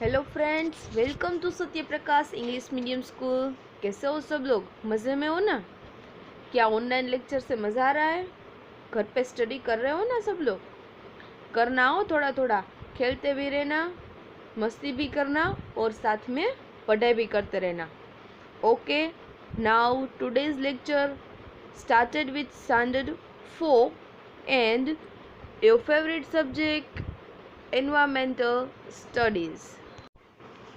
Hello friends, welcome to Satya Prakash English medium school. कैसे हो सब लोग? मज़े में हो ना? क्या ऑनलाइन लेक्चर से मज़ा आ रहा है? घर पे स्टडी कर रहे हो ना सब लोग? करना हो थोड़ा थोड़ा, खेलते भी रहना, मस्ती भी करना और साथ में पढ़ाई भी करते रहना। Okay, now today's lecture started with standard 4 and your favorite subject environmental studies.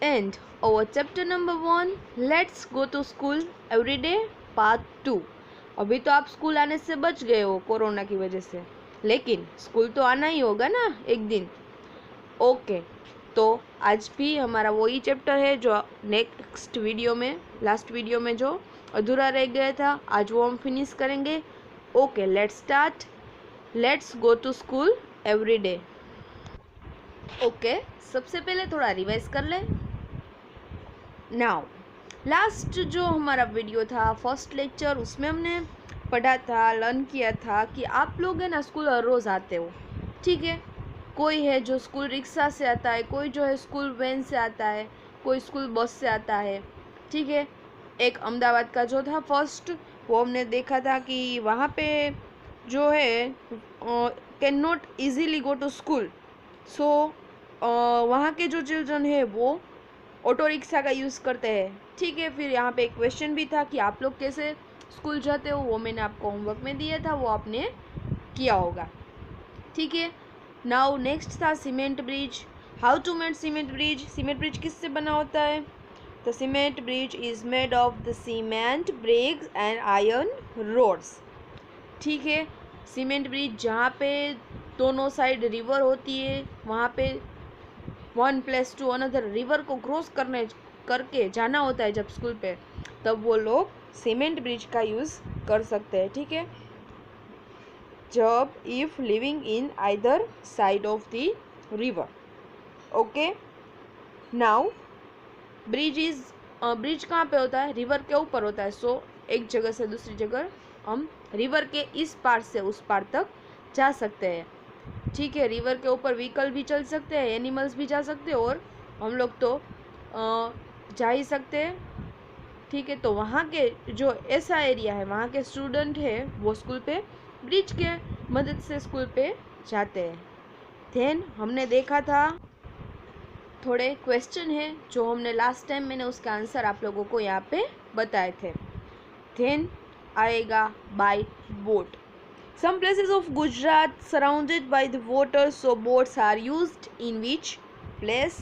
And our chapter number 1, let's go to school every day part 2। अभी तो आप स्कूल आने से बच गए हो कोरोना की वजह से, लेकिन स्कूल तो आना ही होगा ना एक दिन। ओके, तो आज भी हमारा वही चैप्टर है जो नेक्स्ट वीडियो में, लास्ट वीडियो में जो अधूरा रह गया था, आज वो हम फिनिश करेंगे। Okay, let's start. Let's go to school every day. Okay, सबसे पहले थोड़ा रिवाइज कर ले। नाउ लास्ट जो हमारा वीडियो था, फर्स्ट लेक्चर, उसमें हमने पढ़ा था, लर्न किया था कि आप लोग है ना स्कूल हर रोज़ आते हो, ठीक है। कोई है जो स्कूल रिक्शा से आता है, कोई जो है स्कूल वैन से आता है, कोई स्कूल बस से आता है, ठीक है। एक अहमदाबाद का जो था फर्स्ट, वो हमने देखा था कि वहाँ पे जो है can not easily go to school, so वहाँ के जो चिल्ड्रन है वो ऑटो रिक्शा का यूज़ करते हैं, ठीक है। फिर यहाँ पे एक क्वेश्चन भी था कि आप लोग कैसे स्कूल जाते हो, वो मैंने आपको होमवर्क में दिया था, वो आपने किया होगा, ठीक है। नाउ नेक्स्ट था cement bridge. How to made cement bridge? Cement bridge किससे बना होता है? The cement bridge is made of the cement bricks and iron rods, ठीक है। सीमेंट ब्रिज जहाँ पे दोनों साइड रिवर होती है, वहाँ पे one place to another river को क्रॉस करके जाना होता है जब स्कूल पे, तब वो लोग सीमेंट ब्रिज का यूज़ कर सकते हैं, ठीक है। जब if living in either side of the river. Okay, now bridge कहाँ पे होता है? रिवर के ऊपर होता है। सो एक जगह से दूसरी जगह हम रिवर के इस पार से उस पार तक जा सकते हैं, ठीक है। रिवर के ऊपर व्हीकल भी चल सकते हैं, एनिमल्स भी जा सकते हैं, और हम लोग तो जा ही सकते हैं, ठीक है। तो वहाँ के जो ऐसा एरिया है, वहाँ के स्टूडेंट है वो स्कूल पे ब्रिज के मदद से स्कूल पे जाते हैं। देन हमने देखा था थोड़े क्वेश्चन है जो हमने लास्ट टाइम, मैंने उसका आंसर आप लोगों को यहाँ पे बताए थे। देन आएगा bye boat. Some places of Gujarat surrounded by the water, so boats are used. In which place?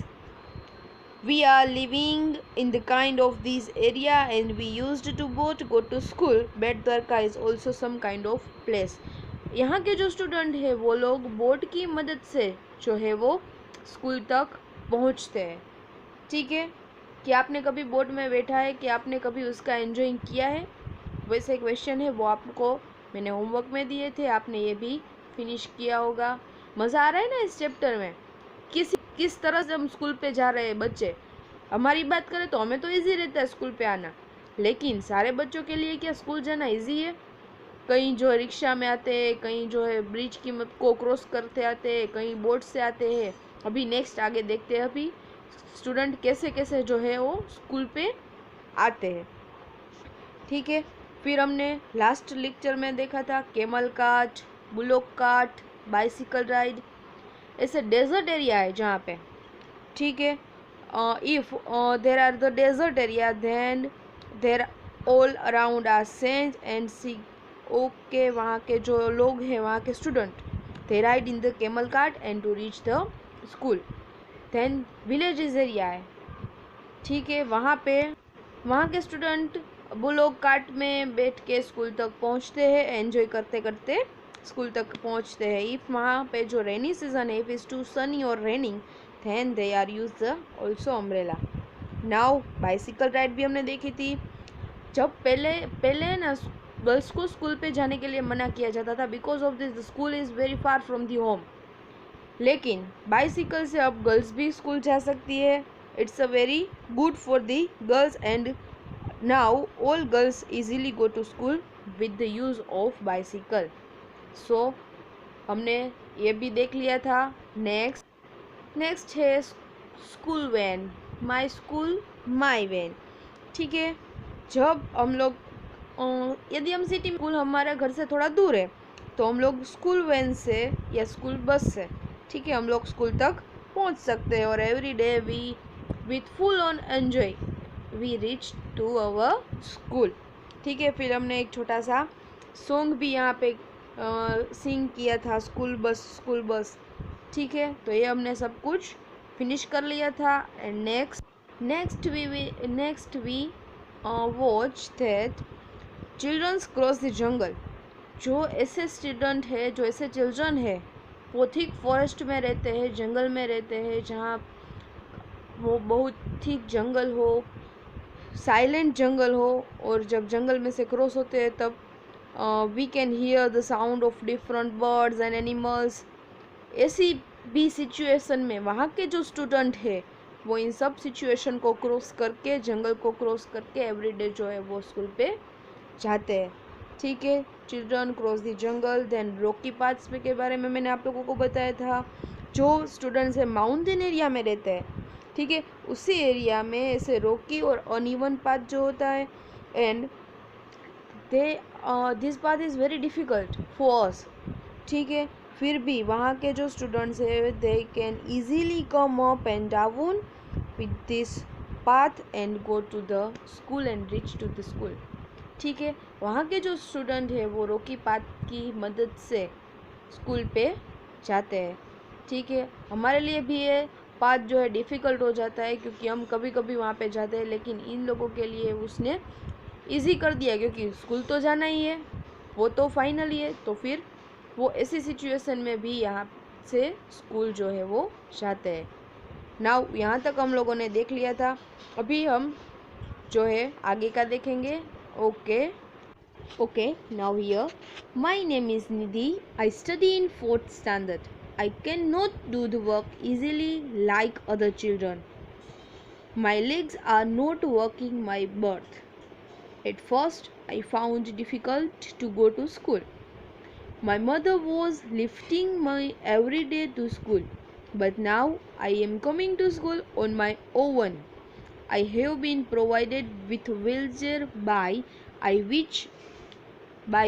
We are living in the kind of this area and we used to boat go to school. Bet Dwarka is also some kind of place. यहाँ के जो student है वो लोग boat की मदद से जो है वो स्कूल तक पहुँचते हैं, ठीक है। कि आपने कभी बोट में बैठा है, कि आपने कभी उसका एंजॉय किया है? वैसे क्वेश्चन है, वो आपको मैंने होमवर्क में दिए थे, आपने ये भी फिनिश किया होगा। मज़ा आ रहा है ना इस चैप्टर में? किस तरह से हम स्कूल पे जा रहे हैं बच्चे। हमारी बात करें तो हमें तो इजी रहता है स्कूल पे आना, लेकिन सारे बच्चों के लिए क्या स्कूल जाना इजी है? कहीं जो है रिक्शा में आते हैं, कहीं जो है ब्रिज की को क्रॉस करते आते हैं, कहीं बोट से आते हैं। अभी नेक्स्ट आगे देखते हैं अभी स्टूडेंट कैसे कैसे जो है वो स्कूल पे आते हैं, ठीक है। फिर हमने लास्ट लेक्चर में देखा था camel cart, bullock cart, bicycle ride. ऐसे डेजर्ट एरिया है जहाँ पे, ठीक है। If there are the desert area, then there all around are sand and sea. Okay, वहाँ के जो लोग हैं, वहाँ के student, they ride in the camel cart and to reach the school. Then villages area है, ठीक है। वहाँ के स्टूडेंट बुलोक कार्ट में बैठ के स्कूल तक पहुँचते हैं, एंजॉय करते करते स्कूल तक पहुँचते हैं। इफ़ वहाँ पे जो रेनी सीजन है, इफ इज़ टू सनी और raining, then they are use the also umbrella. Now bicycle ride भी हमने देखी थी। जब पहले ना गर्ल्स को स्कूल पे जाने के लिए मना किया जाता था, because of this the school is very far from the home, लेकिन बाइसिकल से अब गर्ल्स भी स्कूल जा सकती है। It's a very good for the girls and now all girls easily go to school with the use of bicycle. So हमने ये भी देख लिया था। नेक्स्ट है school van, my school my van. ठीक है, जब हम लोग यदि हम सिटी में, स्कूल हमारे घर से थोड़ा दूर है, तो हम लोग स्कूल वैन से या स्कूल बस से, ठीक है, हम लोग स्कूल तक पहुंच सकते हैं। और every day we with full on enjoy we reach to our school. ठीक है, फिर हमने एक छोटा सा सॉन्ग भी यहाँ पे सिंग किया था, स्कूल बस। ठीक है, तो ये हमने सब कुछ फिनिश कर लिया था। And next we watch that childrens cross the jungle. जो ऐसे स्टूडेंट है, जो ऐसे चिल्ड्रन है, वो थिक फॉरेस्ट में रहते हैं, जंगल में रहते हैं, जहाँ वो बहुत थिक जंगल हो, साइलेंट जंगल हो, और जब जंगल में से क्रॉस होते हैं तब we can hear the sound of different birds and animals. ऐसी भी सिचुएशन में वहाँ के जो स्टूडेंट है वो इन सब सिचुएशन को क्रॉस करके, जंगल को क्रॉस करके एवरीडे जो है वो स्कूल पे जाते हैं। ठीक है, children cross the jungle. Then rocky paths के बारे में मैंने आप लोगों को बताया था। जो स्टूडेंट्स है माउंटेन एरिया में रहते हैं, ठीक है, उसी एरिया में ऐसे रॉकी और अनइवन पाथ जो होता है, and this path is very difficult for us. ठीक है, फिर भी वहाँ के जो स्टूडेंट्स है they can easily come up and down with this path and go to the school and reach to the school. ठीक है, वहाँ के जो स्टूडेंट है वो रॉकी पाथ की मदद से स्कूल पे जाते हैं। ठीक है, हमारे लिए भी ये पाथ जो है डिफ़िकल्ट हो जाता है, क्योंकि हम कभी कभी वहाँ पे जाते हैं, लेकिन इन लोगों के लिए उसने इजी कर दिया, क्योंकि स्कूल तो जाना ही है, वो तो फाइनल ही है, तो फिर वो ऐसी सिचुएशन में भी यहाँ से स्कूल जो है वो जाते हैं। नाउ यहाँ तक हम लोगों ने देख लिया था, अभी हम जो है आगे का देखेंगे। Okay, now here. My name is Nidhi. I study in 4th standard. I cannot do the work easily like other children. My legs are not working my birth. At first, I found it difficult to go to school. My mother was lifting me every day to school, but now I am coming to school on my own. I have been provided with wheelchair by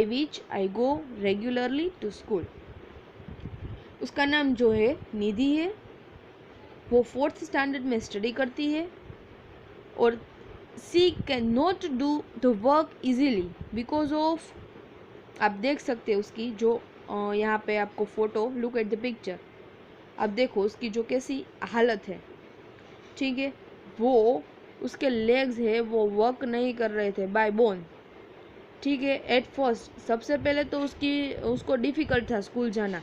which I go regularly to school. उसका नाम जो है निधि है, वो 4th standard में study करती है, और she can not do the work easily because of, आप देख सकते हैं उसकी जो यहाँ पे आपको photo, look at the picture, आप देखो उसकी जो कैसी हालत है। ठीक है, वो उसके लेग्स है वो वर्क नहीं कर रहे थे बाय बोन। ठीक है, एट फर्स्ट सबसे पहले तो उसको डिफ़िकल्ट था स्कूल जाना,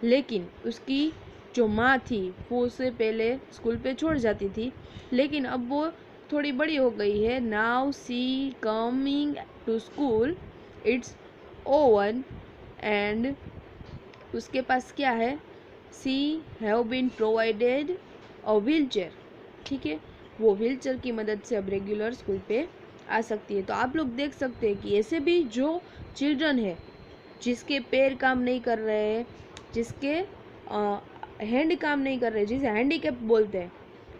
लेकिन उसकी जो माँ थी वो उससे पहले स्कूल पे छोड़ जाती थी, लेकिन अब वो थोड़ी बड़ी हो गई है। Now she coming to school it's own, and उसके पास क्या है, she have been provided a wheelchair. ठीक है, वो व्हील चेयर की मदद से अब रेगुलर स्कूल पे आ सकती है। तो आप लोग देख सकते हैं कि ऐसे भी जो चिल्ड्रन है जिसके पैर काम नहीं कर रहे हैं, जिसके हैंड काम नहीं कर रहे, जिसे हैंडीकैप बोलते हैं,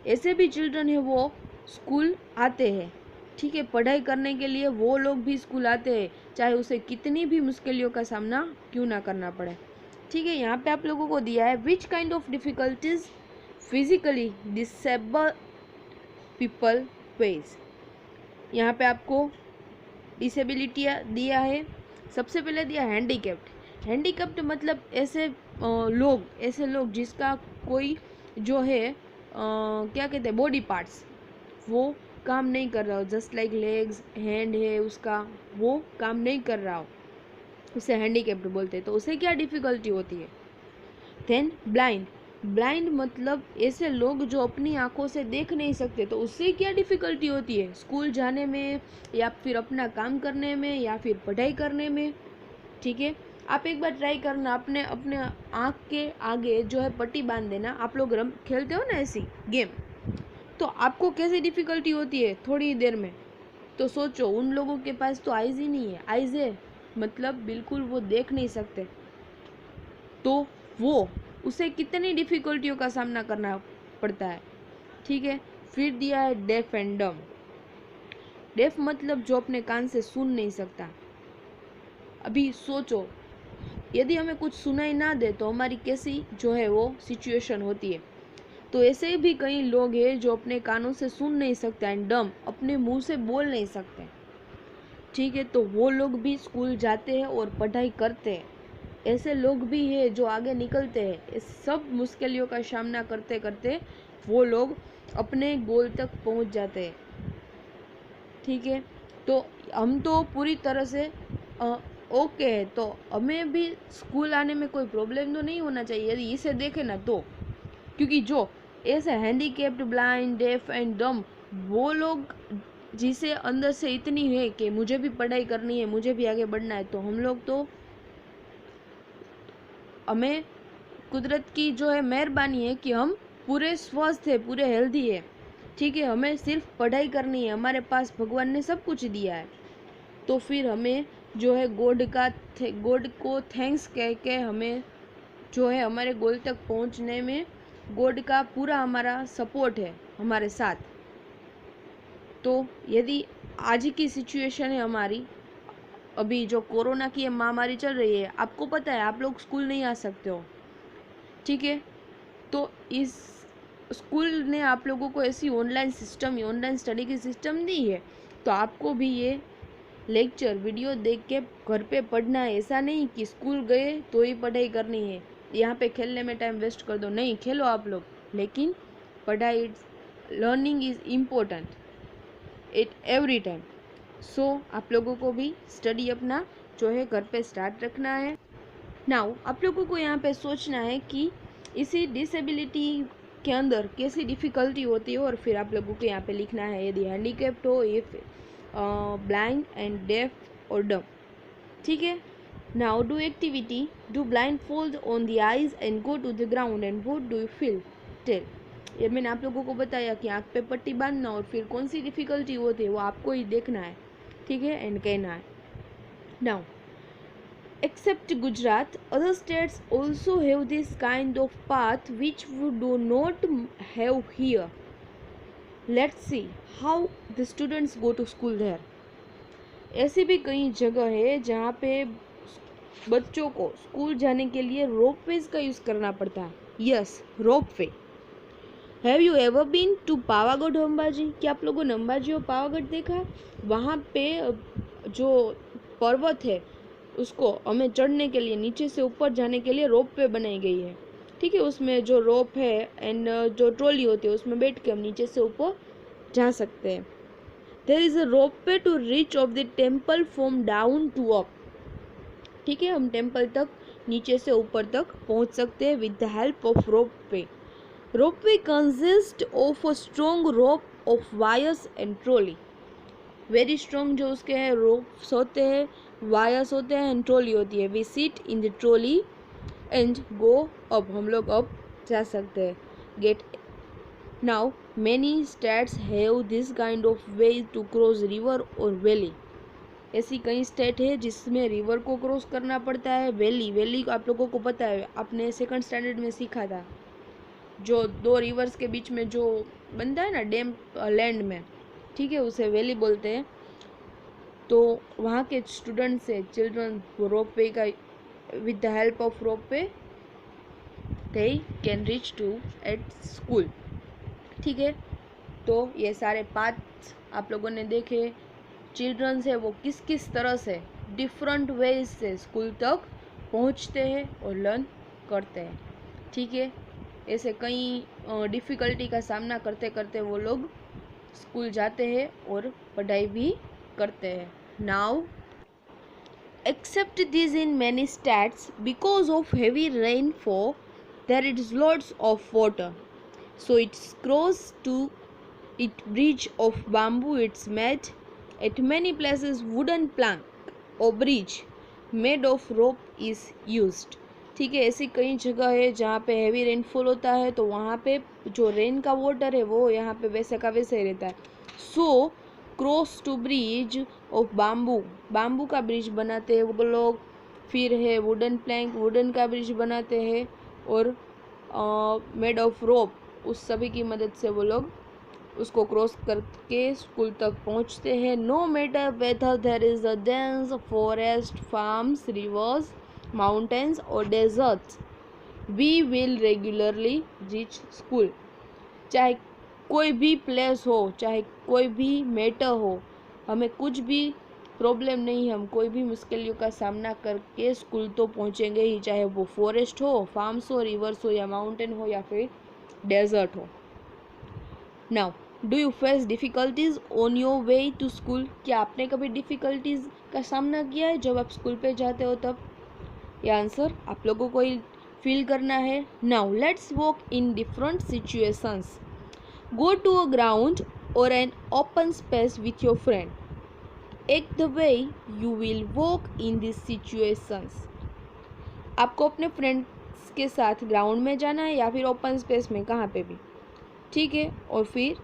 ऐसे भी चिल्ड्रन है वो स्कूल आते हैं। ठीक है, पढ़ाई करने के लिए वो लोग भी स्कूल आते हैं, चाहे उसे कितनी भी मुश्किलों का सामना क्यों ना करना पड़े। ठीक है, यहाँ पे आप लोगों को दिया है विच kind of difficulties physically disable people face. यहाँ पे आपको डिसेबिलिटी दिया है। सबसे पहले दिया हैंडीकैप्ड। हैंडीकैप्ड मतलब ऐसे लोग जिसका कोई जो है क्या कहते हैं, बॉडी पार्ट्स वो काम नहीं कर रहा हो, जस्ट लाइक लेग्स, हैंड है उसका, वो काम नहीं कर रहा हो, उसे हैंडीकैप्ड बोलते हैं। तो उसे क्या डिफ़िकल्टी होती है। देन ब्लाइंड मतलब ऐसे लोग जो अपनी आंखों से देख नहीं सकते, तो उससे क्या डिफ़िकल्टी होती है स्कूल जाने में, या फिर अपना काम करने में, या फिर पढ़ाई करने में। ठीक है, आप एक बार ट्राई करना, अपने आँख के आगे जो है पट्टी बांध देना। आप लोग खेलते हो ना ऐसी गेम, तो आपको कैसी डिफ़िकल्टी होती है थोड़ी देर में। तो सोचो, उन लोगों के पास तो आइज़ ही नहीं है, आइज़ है मतलब बिल्कुल वो देख नहीं सकते, तो वो उसे कितनी डिफ़िकल्टियों का सामना करना पड़ता है। ठीक है। फिर दिया है डेफ एंड डम। डेफ मतलब जो अपने कान से सुन नहीं सकता। अभी सोचो, यदि हमें कुछ सुनाई ना दे तो हमारी कैसी जो है वो सिचुएशन होती है। तो ऐसे भी कई लोग हैं जो अपने कानों से सुन नहीं सकते एंड डम, अपने मुंह से बोल नहीं सकते। ठीक है, तो वो लोग भी स्कूल जाते हैं और पढ़ाई करते हैं। ऐसे लोग भी हैं जो आगे निकलते हैं। इस सब मुश्किलों का सामना करते करते वो लोग अपने गोल तक पहुंच जाते हैं। ठीक है, तो हम तो पूरी तरह से ओके है, तो हमें भी स्कूल आने में कोई प्रॉब्लम तो नहीं होना चाहिए यदि इसे देखें ना तो। क्योंकि जो ऐसे हैंडीकेप्ड, ब्लाइंड, डेफ एंड डम, वो लोग जिसे अंदर से इतनी है कि मुझे भी पढ़ाई करनी है, मुझे भी आगे बढ़ना है, तो हम लोग तो हमें कुदरत की जो है मेहरबानी है कि हम पूरे स्वस्थ है, पूरे हेल्दी है। ठीक है, हमें सिर्फ पढ़ाई करनी है, हमारे पास भगवान ने सब कुछ दिया है। तो फिर हमें जो है गॉड को थैंक्स कह के हमें जो है हमारे गोल तक पहुंचने में गॉड का पूरा हमारा सपोर्ट है हमारे साथ। तो यदि आज की सिचुएशन है हमारी, अभी जो कोरोना की महामारी चल रही है, आपको पता है आप लोग स्कूल नहीं आ सकते हो। ठीक है, तो इस स्कूल ने आप लोगों को ऐसी ऑनलाइन स्टडी की सिस्टम दी है, तो आपको भी ये लेक्चर वीडियो देख के घर पे पढ़ना है। ऐसा नहीं कि स्कूल गए तो ही पढ़ाई करनी है, यहाँ पे खेलने में टाइम वेस्ट कर दो। नहीं, खेलो आप लोग, लेकिन पढ़ाई, learning is important at every time. So आप लोगों को भी स्टडी अपना जो है घर पे स्टार्ट रखना है। नाउ आप लोगों को यहाँ पे सोचना है कि इसी डिसेबिलिटी के अंदर कैसी डिफ़िकल्टी होती है, और फिर आप लोगों को यहाँ पे लिखना है यदि हैंडीकेप्ड हो, इफ ब्लाइंड एंड डेफ और डम। ठीक है, now do activity, do blindfold on the eyes and go to the ground and what do you feel, tell. ये मैंने आप लोगों को बताया कि आँख पे पट्टी बांधना और फिर कौन सी डिफ़िकल्टी होती है वो आपको ही देखना है। ठीक है, एंड कहना है। Now except Gujarat, other states also have this kind of path which we do not have here. Let's see how the students go to school there. ऐसी भी कई जगह है जहाँ पे बच्चों को स्कूल जाने के लिए रोपवेज का यूज़ करना पड़ता है। Yes, ropeway. Have you ever been to Pavagadh Ambaji? क्या आप लोगों ने अंबाजी और पावागढ़ देखा? वहाँ पे जो पर्वत है उसको हमें चढ़ने के लिए, नीचे से ऊपर जाने के लिए रोप वे बनाई गई है। ठीक है, उसमें जो रोप है एंड जो ट्रॉली होती है उसमें बैठ के हम नीचे से ऊपर जा सकते हैं। There is a ropeway to reach of the temple from down to up. ठीक है, हम टेम्पल तक नीचे से ऊपर तक पहुंच सकते हैं with the help of rope way. Rope way consist of a strong rope of wires and trolley. Very strong जो उसके हैं रोप्स होते हैं, वायर्स होते हैं एंड ट्रॉली होती है। We seat in the trolley and go up, हम लोग अप जा सकते हैं। Get now many states have this kind of way to cross river और वैली। ऐसी कई स्टेट है जिसमें रिवर को क्रॉस करना पड़ता है। वैली आप लोगों को पता है, आपने सेकंड स्टैंडर्ड में सीखा था, जो दो रिवर्स के बीच में जो बनता है ना डैम लैंड में। ठीक है, उसे वैली बोलते हैं। तो वहाँ के स्टूडेंट्स से चिल्ड्रन रोप वे का with the help of ropeway they can reach to at school. ठीक है, तो ये सारे पाथ आप लोगों ने देखे। चिल्ड्रंस है वो किस किस तरह से डिफरेंट वेज से स्कूल तक पहुँचते हैं और लर्न करते हैं। ठीक है, ऐसे कई डिफ़िकल्टी का सामना करते करते वो लोग स्कूल जाते हैं और पढ़ाई भी करते हैं। Now except this in many states because of heavy rainfall there is lots of water, so it's cross to it bridge of bamboo it's made at many places wooden plank और bridge made of rope is used. ठीक है, ऐसी कई जगह है जहाँ पे heavy rainfall होता है, तो वहाँ पे जो रेन का वाटर है वो यहाँ पे वैसे का वैसे ही रहता है। So cross to bridge of bamboo का ब्रिज बनाते हैं वो लोग। फिर है वुडन प्लैंक, वुडन का ब्रिज बनाते हैं। और मेड ऑफ रोप, उस सभी की मदद से वो लोग उसको क्रॉस करके स्कूल तक पहुंचते हैं। No matter whether there is a dense forest, farms, rivers, mountains और deserts, we will regularly reach school. चाहे कोई भी प्लेस हो, चाहे कोई भी मैटर हो, हमें कुछ भी प्रॉब्लम नहीं, हम कोई भी मुश्किलों का सामना करके स्कूल तो पहुंचेंगे ही, चाहे वो फॉरेस्ट हो, फार्म्स हो, रिवर्स हो या माउंटेन हो या फिर डेजर्ट हो। Now do you face difficulties on your way to school? क्या आपने कभी डिफ़िकल्टीज का सामना किया है जब आप स्कूल पे जाते हो तब? ये आंसर आप लोगों को ही फील करना है। Now let's walk in different situations. Go to a ground और an open space with your friend. Act the way you will walk in these situations. आपको अपने फ्रेंड्स के साथ ग्राउंड में जाना है या फिर ओपन स्पेस में, कहाँ पे भी, ठीक है, और फिर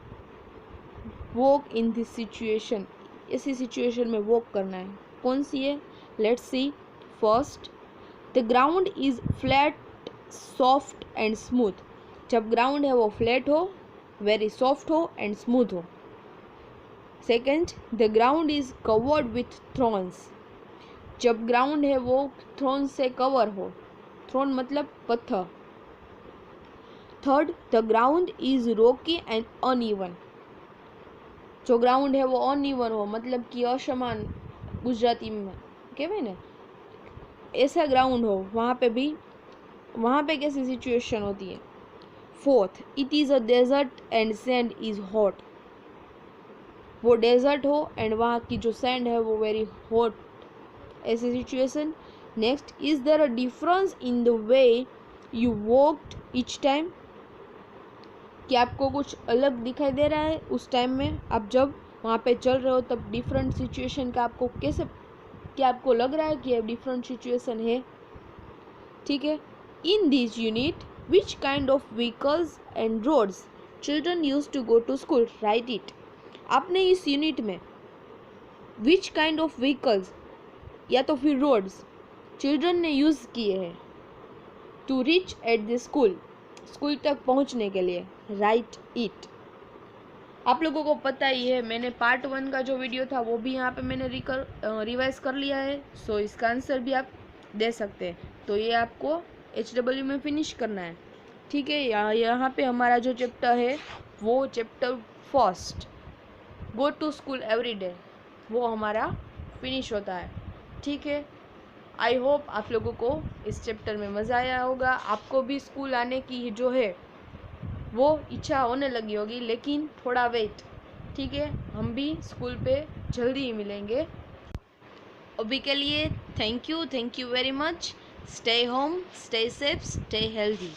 वॉक इन दिस सिचुएशन, इसी सिचुएशन में वॉक करना है। कौन सी है? Let's see. First, the ground is flat, soft and smooth. जब ग्राउंड है वो फ्लैट हो, वेरी सॉफ्ट हो एंड स्मूथ हो। Second, the ground is covered with thrones. जब ग्राउंड है वो थ्रोन से कवर हो, थ्रोन मतलब पत्थर। Third, the ground is Rocky and uneven. जो ग्राउंड है वो अनइवन हो, मतलब कि असमान, गुजराती में कहवाय ने, ऐसा ग्राउंड हो, वहाँ पे कैसी सिचुएशन होती है? Fourth, it is a desert and sand is hot. वो डेजर्ट हो एंड वहाँ की जो सैंड है वो वेरी हॉट, ऐसी situation. Next, is there a difference in the way you walked each time? क्या आपको कुछ अलग दिखाई दे रहा है उस टाइम में, आप जब वहाँ पे चल रहे हो तब डिफरेंट सिचुएशन का आपको कैसे, क्या आपको लग रहा है कि अब डिफरेंट सिचुएशन है? ठीक है। In this unit which kind of vehicles and roads children use to go to school? Write it. आपने इस यूनिट में विच काइंड ऑफ व्हीकल्स या तो फिर रोड्स चिल्ड्रन ने यूज़ किए हैं to reach at the school, school तक पहुंचने के लिए। Write it. आप लोगों को पता ही है, मैंने पार्ट 1 का जो वीडियो था वो भी यहाँ पे मैंने रिवाइज कर लिया है, सो इसका आंसर भी आप दे सकते हैं। तो ये आपको HW में फिनिश करना है, ठीक है। यहाँ पे हमारा जो चैप्टर है वो chapter first, go to school every day, वो हमारा फिनिश होता है, ठीक है। आई होप आप लोगों को इस चैप्टर में मज़ा आया होगा, आपको भी स्कूल आने की जो है वो इच्छा होने लगी होगी, लेकिन थोड़ा वेट, ठीक है। हम भी स्कूल पे जल्दी ही मिलेंगे। अभी के लिए thank you very much. Stay home, stay safe, stay healthy.